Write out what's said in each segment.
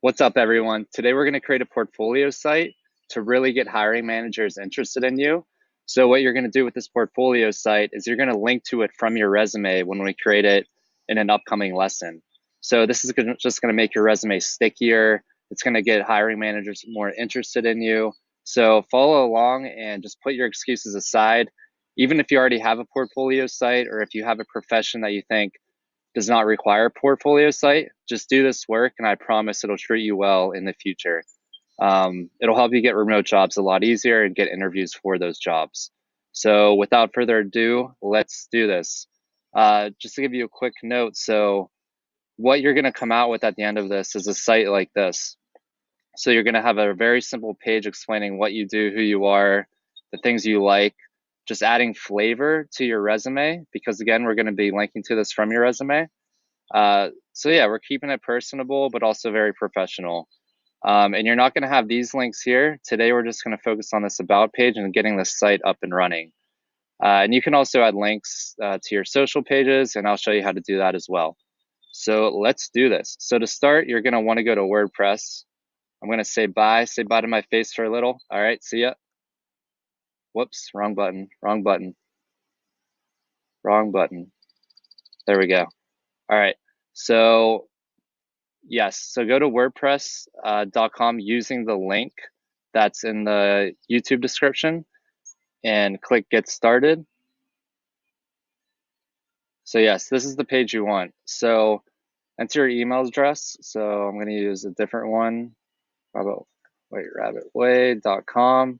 What's up, everyone? Today we're going to create a portfolio site to really get hiring managers interested in you. So what you're going to do with this portfolio site is you're going to link to it from your resume when we create it in an upcoming lesson. So this is just going to make your resume stickier. It's going to get hiring managers more interested in you. So follow along and just put your excuses aside. Even if you already have a portfolio site, or if you have a profession that you think does not require a portfolio site, just do this work and I promise it'll treat you well in the future. It'll help you get remote jobs a lot easier and get interviews for those jobs. So without further ado, let's do this. Just to give you a quick note, so what you're going to come out with at the end of this is a site like this. So you're going to have a very simple page explaining what you do, who you are, the things you like, just adding flavor to your resume, because again, we're going to be linking to this from your resume. So yeah, we're keeping it personable, but also very professional. And you're not going to have these links here. Today, we're just going to focus on this about page and getting this site up and running. And you can also add links to your social pages, and I'll show you how to do that as well. So let's do this. So to start, you're going to want to go to WordPress. I'm going to say bye to my face for a little. All right, see ya. Whoops, wrong button, wrong button, wrong button. There we go. All right, so yes, so go to WordPress.com using the link that's in the YouTube description and click Get Started. So yes, this is the page you want. So enter your email address. So I'm going to use a different one. How about waitrabbitway.com.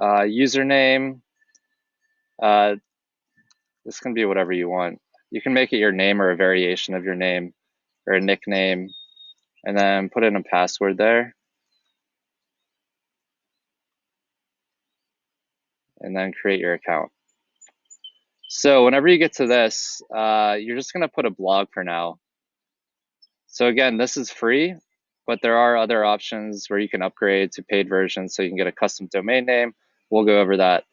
Username. This can be whatever you want. You can make it your name or a variation of your name or a nickname, and then put in a password there. And then create your account. So whenever you get to this, you're just going to put a blog for now. So again, this is free, but there are other options where you can upgrade to paid versions so you can get a custom domain name. We'll go over that.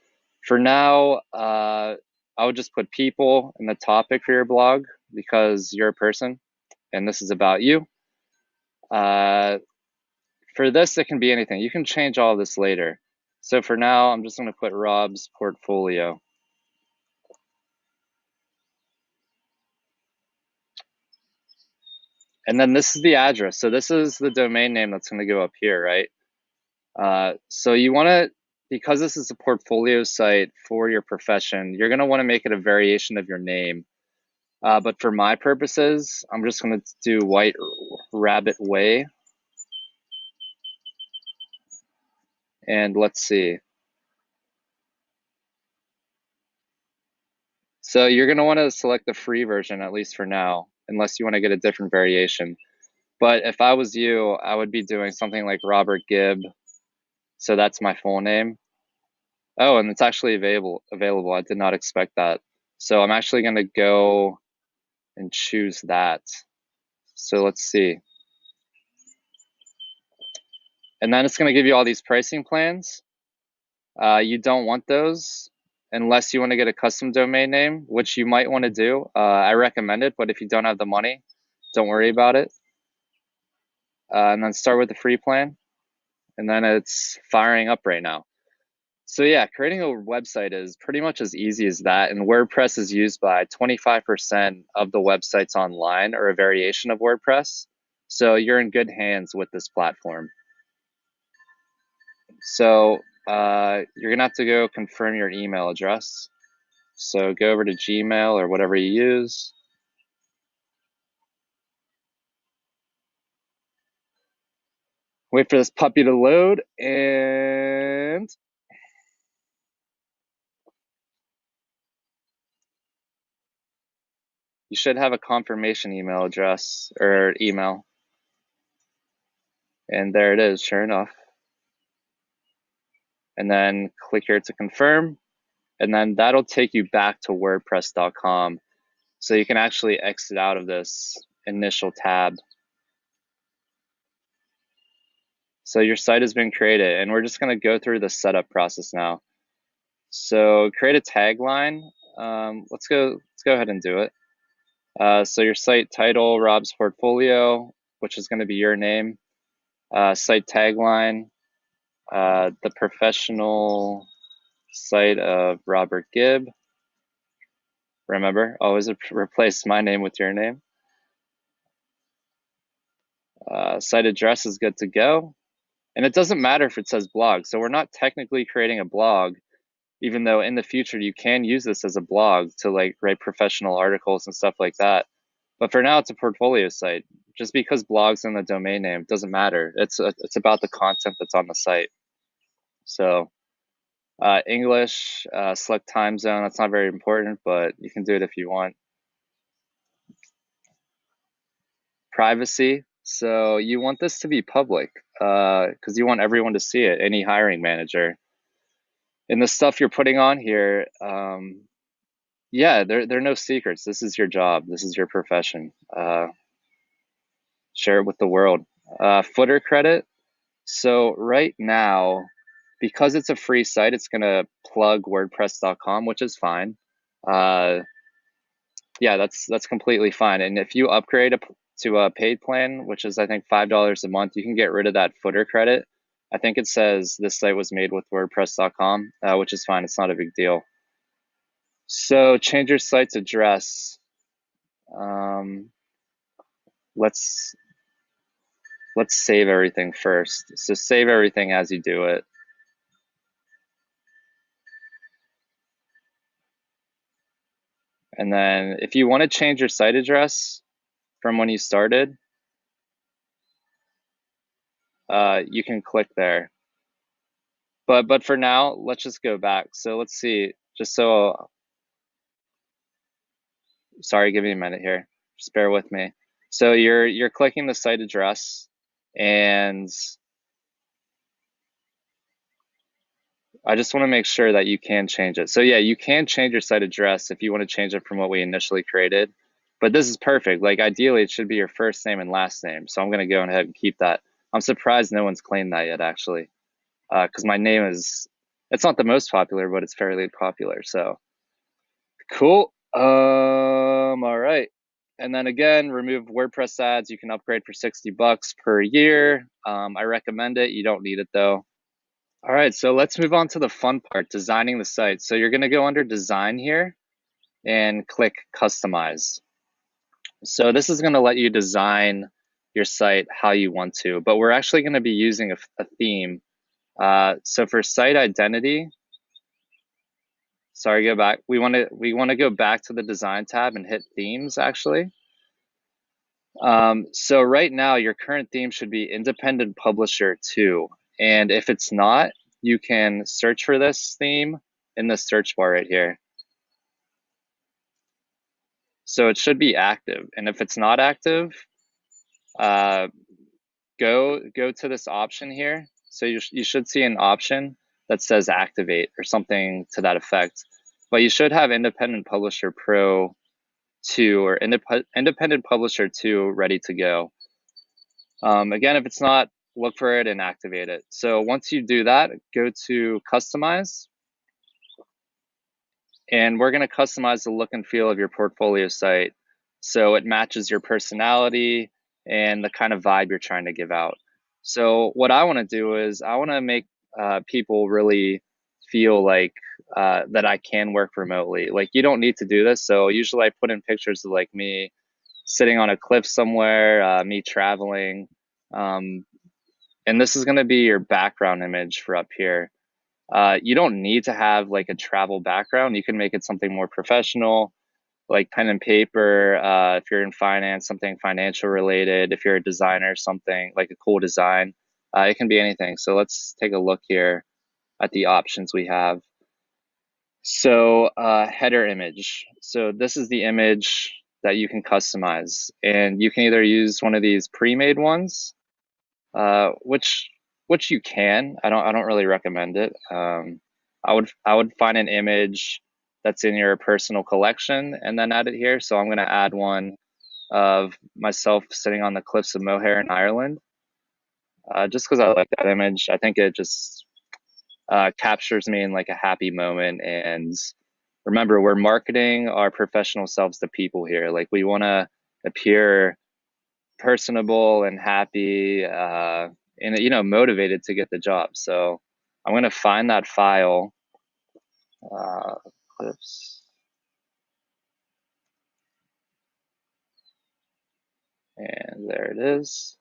For now, I would just put people in the topic for your blog because you're a person and this is about you. For this, it can be anything. You can change all this later. So for now, I'm just going to put Rob's portfolio. And then this is the address. So this is the domain name that's going to go up here, right? So you want to, because this is a portfolio site for your profession, you're going to want to make it a variation of your name. But for my purposes, I'm just going to do White Rabbit Way. And let's see. So you're going to want to select the free version, at least for now, unless you want to get a different variation. But if I was you, I would be doing something like Robert Gibb. So that's my full name. Oh, and it's actually available. I did not expect that. So I'm actually going to go and choose that. So let's see. And then it's going to give you all these pricing plans. You don't want those unless you want to get a custom domain name, which you might want to do. I recommend it, but if you don't have the money, don't worry about it. And then start with the free plan. And then it's firing up right now. So yeah, creating a website is pretty much as easy as that. And WordPress is used by 25% of the websites online or a variation of WordPress. So you're in good hands with this platform. So you're gonna have to go confirm your email address. So go over to Gmail or whatever you use. Wait for this puppy to load, and you should have a confirmation email address or email. And there it is, sure enough. And then click here to confirm. And then that'll take you back to WordPress.com. So you can actually exit out of this initial tab. So your site has been created, and we're just going to go through the setup process now. So create a tagline. Let's go ahead and do it. So your site title, Rob's portfolio. which is going to be your name, site tagline, the professional site of Robert Gibb. Remember, always replace my name with your name. Site address is good to go. And it doesn't matter if it says blog. So we're not technically creating a blog, even though in the future you can use this as a blog to like write professional articles and stuff like that. But for now, it's a portfolio site. Just because blog's in the domain name doesn't matter. It's about the content that's on the site. So English, select time zone. That's not very important, but you can do it if you want. Privacy. So you want this to be public because you want everyone to see it, any hiring manager. And the stuff you're putting on here, yeah, there are no secrets. This is your job. This is your profession. Share it with the world. Footer credit. So right now, because it's a free site, it's going to plug WordPress.com, which is fine. Yeah, that's completely fine. And if you upgrade to a paid plan, which is I think $5 a month, you can get rid of that footer credit. I think it says this site was made with WordPress.com, which is fine. It's not a big deal. So change your site's address. Let's save everything first. So save everything as you do it. And then if you want to change your site address from when you started, you can click there. But for now, let's just go back. So let's see, just so, sorry, give me a minute here. Just bear with me. So you're clicking the site address, and I just want to make sure that you can change it. So yeah, you can change your site address if you want to change it from what we initially created. But this is perfect. Like ideally, it should be your first name and last name. So I'm going to go ahead and keep that. I'm surprised no one's claimed that yet, actually, because my name it's not the most popular, but it's fairly popular. So cool. All right. And then again, remove WordPress ads. You can upgrade for $60 per year. I recommend it. You don't need it though. All right, so let's move on to the fun part, designing the site. So you're gonna go under design here and click customize. So this is gonna let you design your site how you want to, but we're actually gonna be using a theme. So for site identity, sorry, go back. We wanna go back to the design tab and hit themes actually. So right now your current theme should be independent publisher 2. And if it's not, you can search for this theme in the search bar right here. So it should be active. And if it's not active, go to this option here. So you should see an option that says activate or something to that effect. But you should have Independent Publisher Pro 2 or Independent Publisher 2 ready to go. Again, if it's not, look for it and activate it. So once you do that, go to Customize. And we're going to customize the look and feel of your portfolio site so it matches your personality and the kind of vibe you're trying to give out. So what I want to do is I want to make people really feel like that I can work remotely. Like you don't need to do this. So usually I put in pictures of like me sitting on a cliff somewhere, me traveling. And this is going to be your background image for up here. You don't need to have like a travel background. You can make it something more professional, like pen and paper. If you're in finance, something financial related. If you're a designer, something like a cool design. It can be anything. So let's take a look here at the options we have. So header image. So this is the image that you can customize, and you can either use one of these pre-made ones, which you can. I don't really recommend it. I would find an image that's in your personal collection and then add it here. So I'm going to add one of myself sitting on the cliffs of Moher in Ireland, just because I like that image. I think it just captures me in like a happy moment. And remember, we're marketing our professional selves to people here. Like we want to appear personable and happy, and motivated to get the job. So I'm going to find that file, clips, and there it is.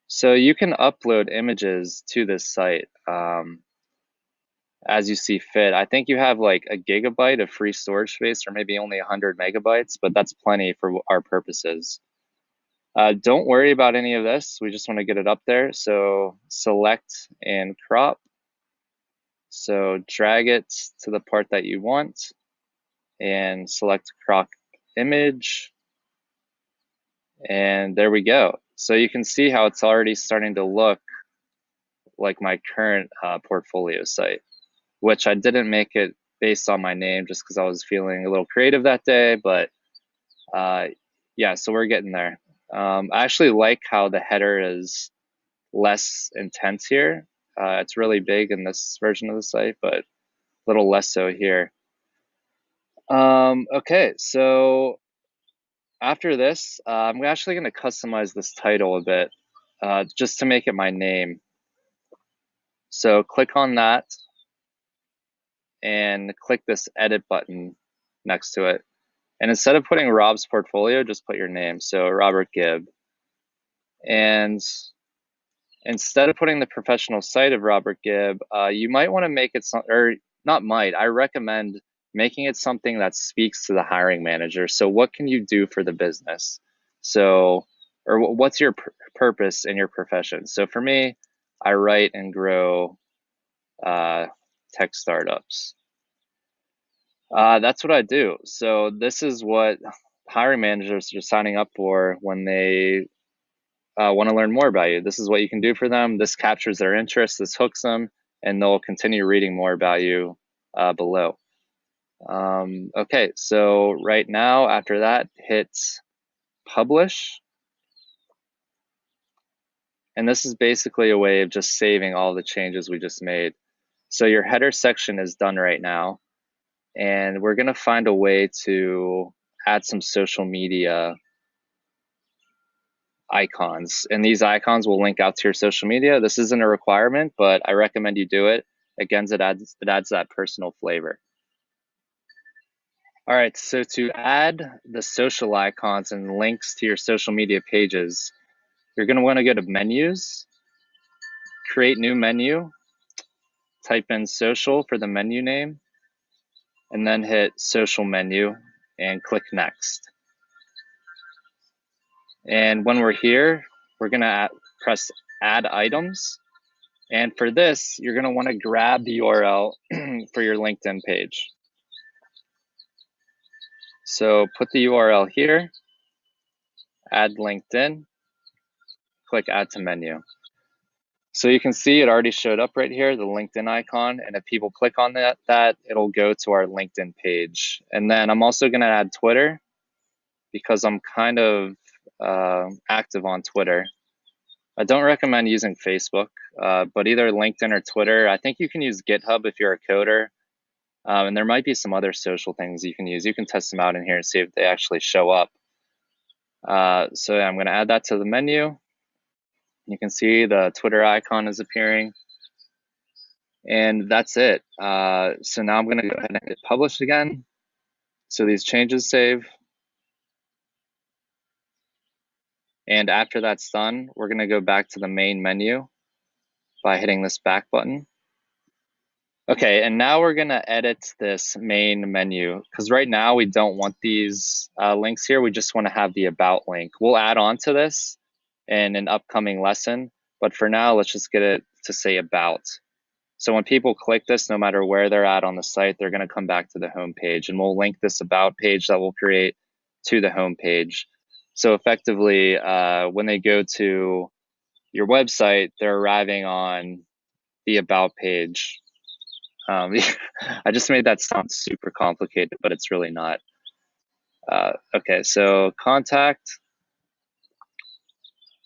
So you can upload images to this site as you see fit. I think you have like a gigabyte of free storage space, or maybe only 100 megabytes, but that's plenty for our purposes. Don't worry about any of this. We just want to get it up there. So select and crop. So drag it to the part that you want and select crop image. And there we go. So you can see how it's already starting to look like my current portfolio site, which I didn't make it based on my name just because I was feeling a little creative that day. But yeah, so we're getting there. I actually like how the header is less intense here. It's really big in this version of the site, but a little less so here. Okay, so after this, I'm actually going to customize this title a bit just to make it my name. So click on that and click this edit button next to it. And instead of putting Rob's portfolio, just put your name. So Robert Gibb. And instead of putting the professional site of Robert Gibb, you might want to make it or not might, I recommend making it something that speaks to the hiring manager. So what can you do for the business? So, or what's your purpose in your profession? So for me, I write and grow tech startups. That's what I do. So this is what hiring managers are signing up for when they want to learn more about you. This is what you can do for them. This captures their interest, this hooks them, and they'll continue reading more about you below. Okay, so right now, after that, hit publish. And this is basically a way of just saving all the changes we just made. So your header section is done right now. And we're going to find a way to add some social media icons, and these icons will link out to your social media. This isn't a requirement, but I recommend you do it. Again, it adds that personal flavor. All right, so to add the social icons and links to your social media pages, you're going to want to go to menus, create new menu, type in social for the menu name, and then hit social menu and click next. And when we're here, we're going to press add items. And for this, you're going to want to grab the URL for your LinkedIn page. So put the URL here, add LinkedIn, click add to menu. So you can see it already showed up right here, the LinkedIn icon. And if people click on that it'll go to our LinkedIn page. And then I'm also going to add Twitter because I'm kind of active on Twitter. I don't recommend using Facebook, but either LinkedIn or Twitter. I think you can use GitHub if you're a coder. And there might be some other social things you can use. You can test them out in here and see if they actually show up. So yeah, I'm going to add that to the menu. You can see the Twitter icon is appearing. And that's it. So now I'm going to go ahead and hit publish again. So these changes save. And after that's done, we're going to go back to the main menu by hitting this back button. Okay, and now we're gonna edit this main menu because right now we don't want these links here. We just want to have the about link. We'll add on to this in an upcoming lesson, but for now, let's just get it to say about. So when people click this, no matter where they're at on the site, they're gonna come back to the home page, and we'll link this about page that we'll create to the home page. So effectively, when they go to your website, they're arriving on the about page. I just made that sound super complicated, but it's really not. Okay, so contact,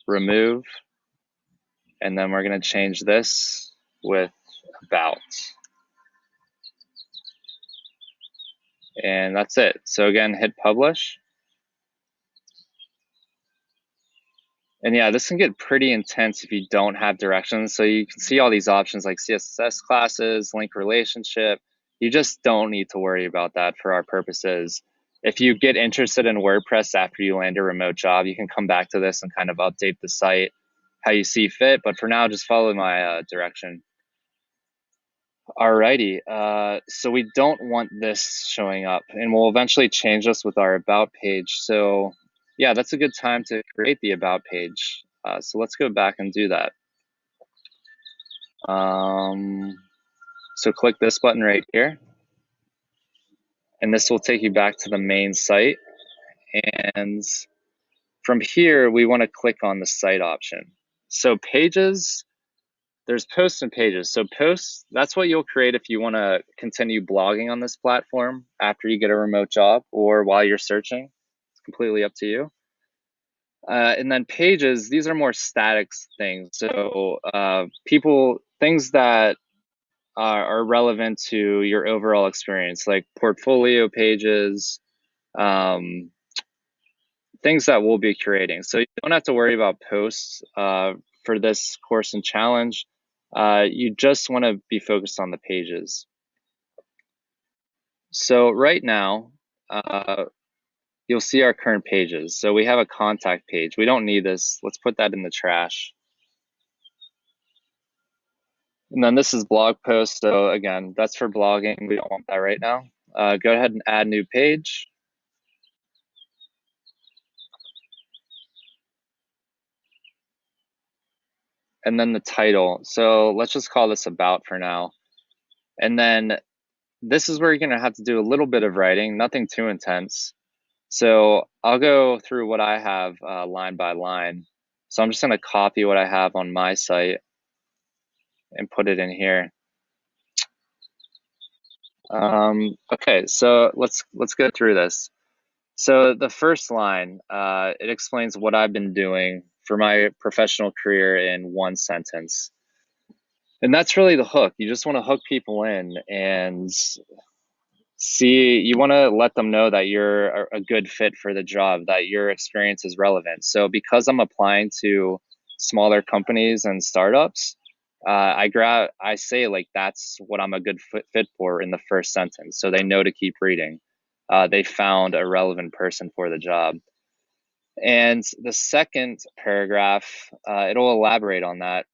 remove, and then we're going to change this with about. And that's it. So again, hit publish. And yeah, this can get pretty intense if you don't have directions. So you can see all these options like CSS classes, link relationship. You just don't need to worry about that for our purposes. If you get interested in WordPress after you land a remote job, you can come back to this and kind of update the site how you see fit. But for now, just follow my direction. Alrighty, so we don't want this showing up, and we'll eventually change this with our About page. So yeah, that's a good time to create the About page. So let's go back and do that. So click this button right here, and this will take you back to the main site. And from here, we want to click on the site option. So pages, there's posts and pages. So posts, that's what you'll create if you want to continue blogging on this platform after you get a remote job or while you're searching. It's completely up to you. And then pages, these are more static things. So things that are relevant to your overall experience, like portfolio pages, um, things that we'll be creating. So you don't have to worry about posts for this course and challenge. You just want to be focused on the pages. So right now, you'll see our current pages. So we have a contact page. We don't need this. Let's put that in the trash. And then this is blog post. So again, that's for blogging. We don't want that right now. Go ahead and add new page. And then the title. So let's just call this about for now. And then this is where you're gonna have to do a little bit of writing, nothing too intense. So I'll go through what I have line by line. So I'm just gonna copy what I have on my site and put it in here. Okay, so let's go through this. So the first line, it explains what I've been doing for my professional career in one sentence. And that's really the hook. You just want to hook people in and you want to let them know that you're a good fit for the job, that your experience is relevant. So because I'm applying to smaller companies and startups, I say like that's what I'm a good fit for in the first sentence, so they know to keep reading. They found a relevant person for the job. And the second paragraph, it'll elaborate on that.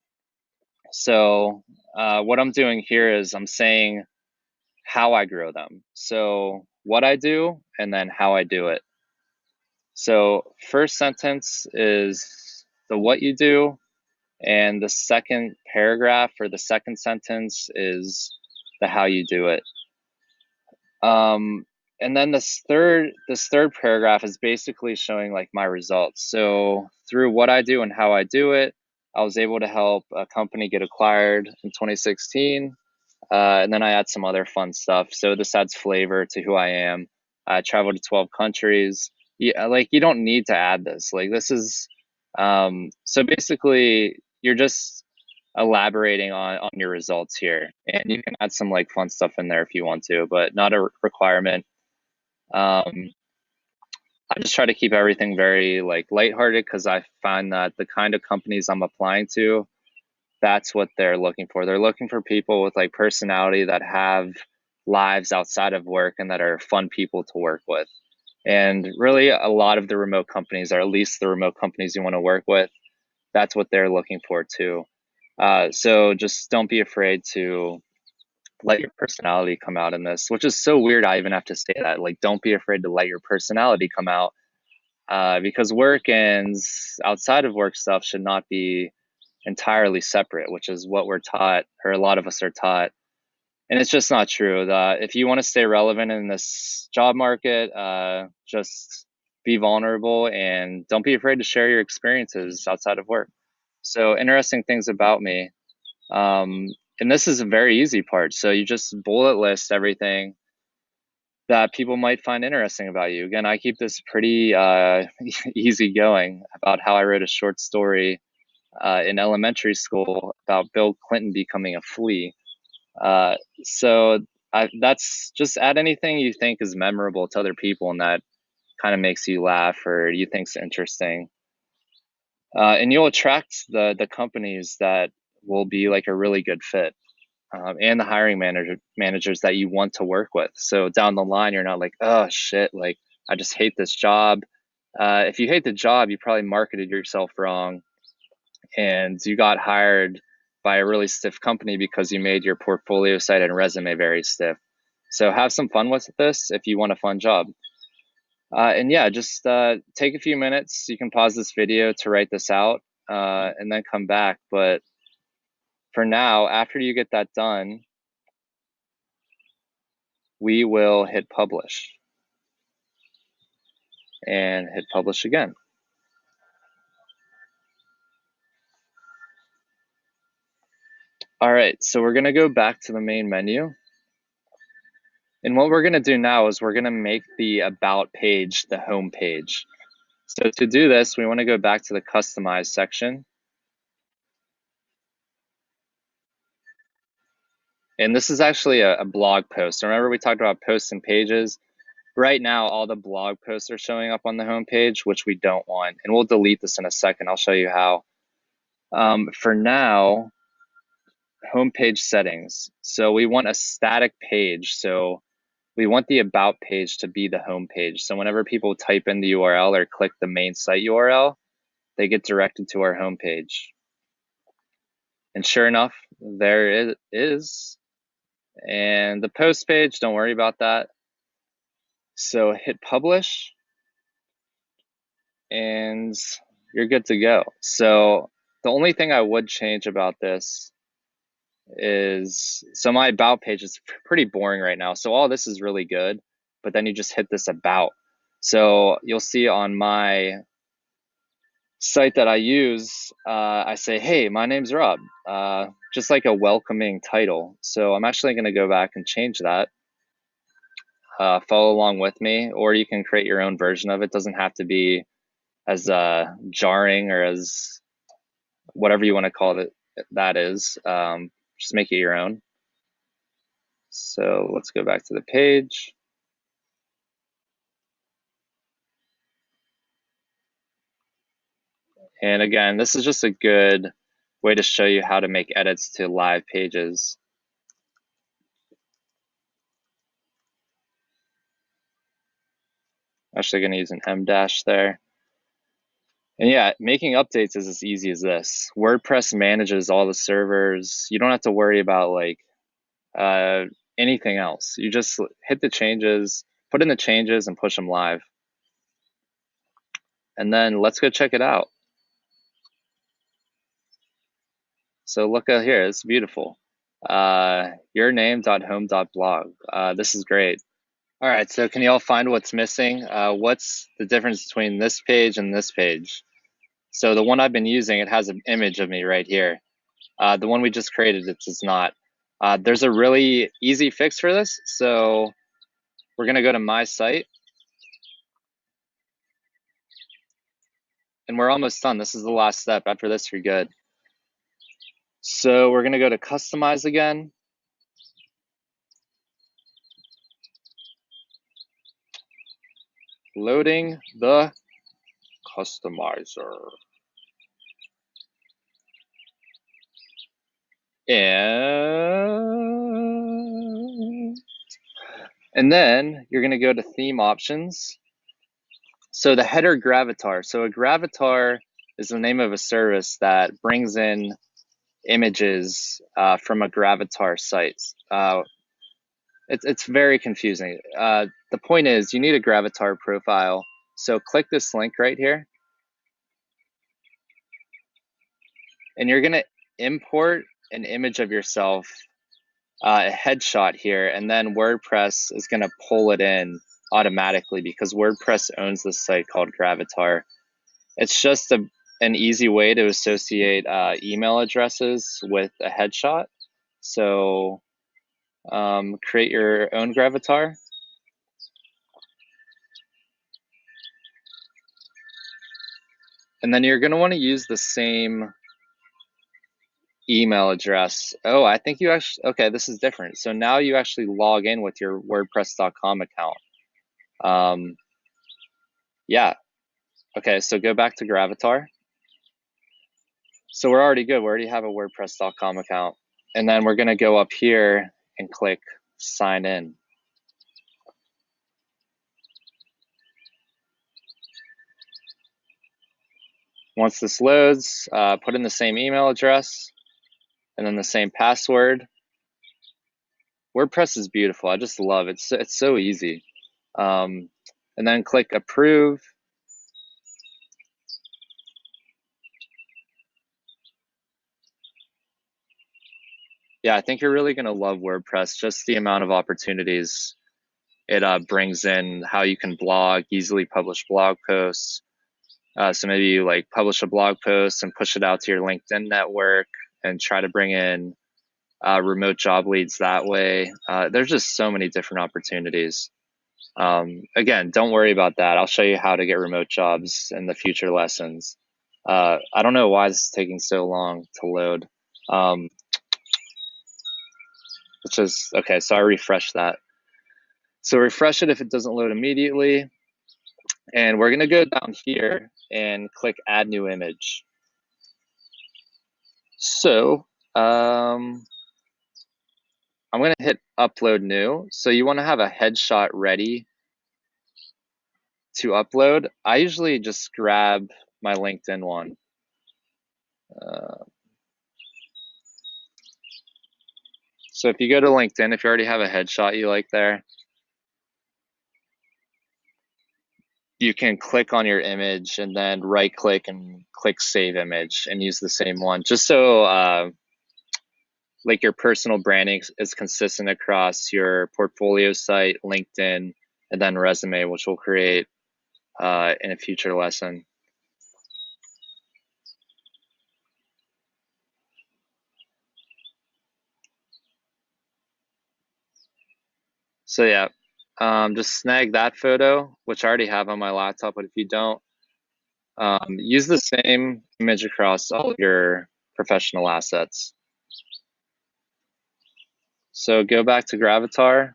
So what I'm doing here is I'm saying how I grow them. So what I do and then how I do it. So first sentence is the what you do, and the second paragraph or the second sentence is the how you do it. And then this third paragraph is basically showing like my results. So through what I do and how I do it, I was able to help a company get acquired in 2016. And then I add some other fun stuff. So this adds flavor to who I am. I traveled to 12 countries. Yeah, like you don't need to add this. Like this is, so basically you're just elaborating on your results here. And you can add some like fun stuff in there if you want to, but not a requirement. I just try to keep everything very like lighthearted because I find that the kind of companies I'm applying to, that's what they're looking for. They're looking for people with like personality that have lives outside of work and that are fun people to work with. And really, a lot of the remote companies, or at least the remote companies you want to work with, that's what they're looking for too. So just don't be afraid to let your personality come out in this, which is so weird. I even have to say that, like, don't be afraid to let your personality come out, because work and outside of work stuff should not be entirely separate, which is what we're taught, or a lot of us are taught. And it's just not true. If you want to stay relevant in this job market, just be vulnerable and don't be afraid to share your experiences outside of work. So interesting things about me. And this is a very easy part. So you just bullet list everything that people might find interesting about you. Again, I keep this pretty easy going about how I wrote a short story in elementary school about Bill Clinton becoming a flea. So that's just add anything you think is memorable to other people and that kind of makes you laugh or you think's interesting. And you'll attract the companies that will be like a really good fit, and the hiring managers that you want to work with. So down the line, you're not like, oh shit, like I just hate this job. If you hate the job, you probably marketed yourself wrong and you got hired by a really stiff company because you made your portfolio site and resume very stiff. So have some fun with this if you want a fun job. And yeah, just take a few minutes. You can pause this video to write this out, and then come back. But for now, after you get that done, we will hit publish and hit publish again. All right, so we're gonna go back to the main menu. And what we're gonna do now is we're gonna make the about page the home page. So to do this, we wanna go back to the customize section. And this is actually a blog post. Remember we talked about posts and pages? Right now, all the blog posts are showing up on the homepage, which we don't want. And we'll delete this in a second. I'll show you how. For now, homepage settings. So we want a static page. So we want the about page to be the home page. So whenever people type in the URL or click the main site URL, they get directed to our homepage. And sure enough, there it is. And the post page, don't worry about that. So hit publish and you're good to go. So the only thing I would change about this is, so my about page is pretty boring right now. So all this is really good, but then you just hit this about. So you'll see on my site that I use, I say, hey, my name's Rob, just like a welcoming title. So I'm actually going to go back and change that. Follow along with me, or you can create your own version of it. It doesn't have to be as jarring or as whatever you want to call it that is. Just make it your own. So let's go back to the page. And again, this is just a good way to show you how to make edits to live pages. Actually going to use an M dash there. And yeah, making updates is as easy as this. WordPress manages all the servers. You don't have to worry about like anything else. You just hit the changes, put in the changes and push them live. And then let's go check it out. So look at here, it's beautiful. Yourname.home.blog. This is great. All right, so can you all find what's missing? What's the difference between this page and this page? So the one I've been using, it has an image of me right here. The one we just created, it does not. There's a really easy fix for this. So we're gonna go to my site. And we're almost done. This is the last step. After this, you're good. So we're gonna go to customize again. Loading the customizer. And then you're going to go to theme options. So the header gravatar. So a gravatar is the name of a service that brings in images from a gravatar site. It's very confusing. The point is you need a gravatar profile. So click this link right here. And you're going to import an image of yourself, a headshot here, and then WordPress is going to pull it in automatically because WordPress owns this site called Gravatar. It's just an easy way to associate email addresses with a headshot. So create your own Gravatar. And then you're going to want to use the same email address. Oh, I think you actually, okay, this is different. So now you actually log in with your WordPress.com account. Yeah. Okay, so go back to Gravatar. So we're already good. We already have a WordPress.com account. And then we're going to go up here and click sign in. Once this loads, put in the same email address and then the same password. WordPress is beautiful. I just love it. It's so easy. And then click approve. Yeah, I think you're really going to love WordPress, just the amount of opportunities it brings in, how you can blog, easily publish blog posts. So maybe you like publish a blog post and push it out to your LinkedIn network and try to bring in remote job leads that way. There's just so many different opportunities. Again, don't worry about that. I'll show you how to get remote jobs in the future lessons. I don't know why this is taking so long to load. Which is, okay, so I refresh that. So refresh it if it doesn't load immediately. And we're gonna go down here and click add new image. So I'm gonna hit upload new. So you wanna have a headshot ready to upload. I usually just grab my LinkedIn one. So if you go to LinkedIn, if you already have a headshot you like there, you can click on your image and then right click and click save image and use the same one, just so like your personal branding is consistent across your portfolio site, LinkedIn, and then resume, which we'll create in a future lesson. So yeah, just snag that photo, which I already have on my laptop, but if you don't, use the same image across all of your professional assets. So go back to Gravatar,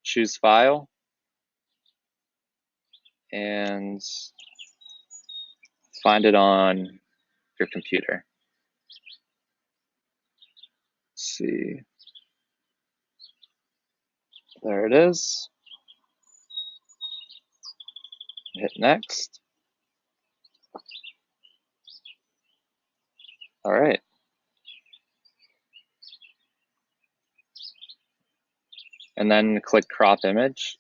choose file, and find it on your computer. Let's see, there it is. Hit next. All right. And then click crop image.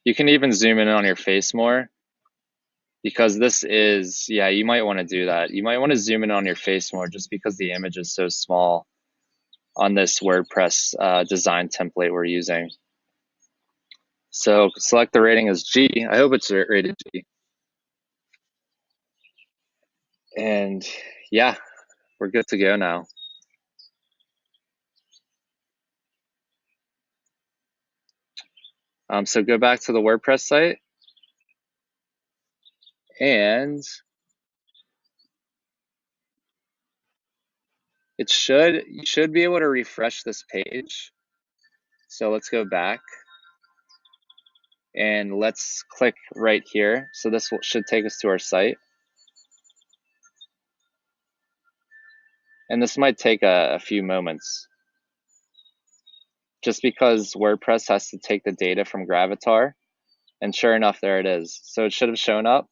You can even zoom in on your face more because this is, yeah, you might want to do that. You might want to zoom in on your face more just because the image is so small on this WordPress design template we're using. So select the rating as G. I hope it's rated G. And yeah, we're good to go now. So go back to the WordPress site and you should be able to refresh this page. So let's go back and let's click right here. So this should take us to our site. And this might take a few moments just because WordPress has to take the data from Gravatar. And sure enough, there it is. So it should have shown up.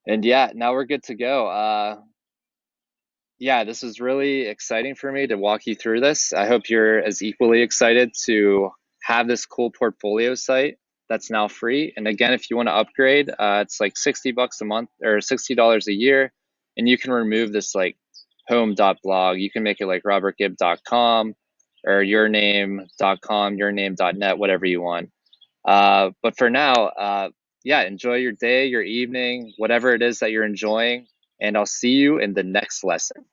And yeah, now we're good to go. Yeah, this is really exciting for me to walk you through this. I hope you're as equally excited to have this cool portfolio site that's now free. And again, if you want to upgrade, it's like 60 bucks a month or $60 a year. And you can remove this like home.blog. You can make it like robertgibb.com or yourname.com, yourname.net, whatever you want. But for now, yeah, enjoy your day, your evening, whatever it is that you're enjoying. And I'll see you in the next lesson.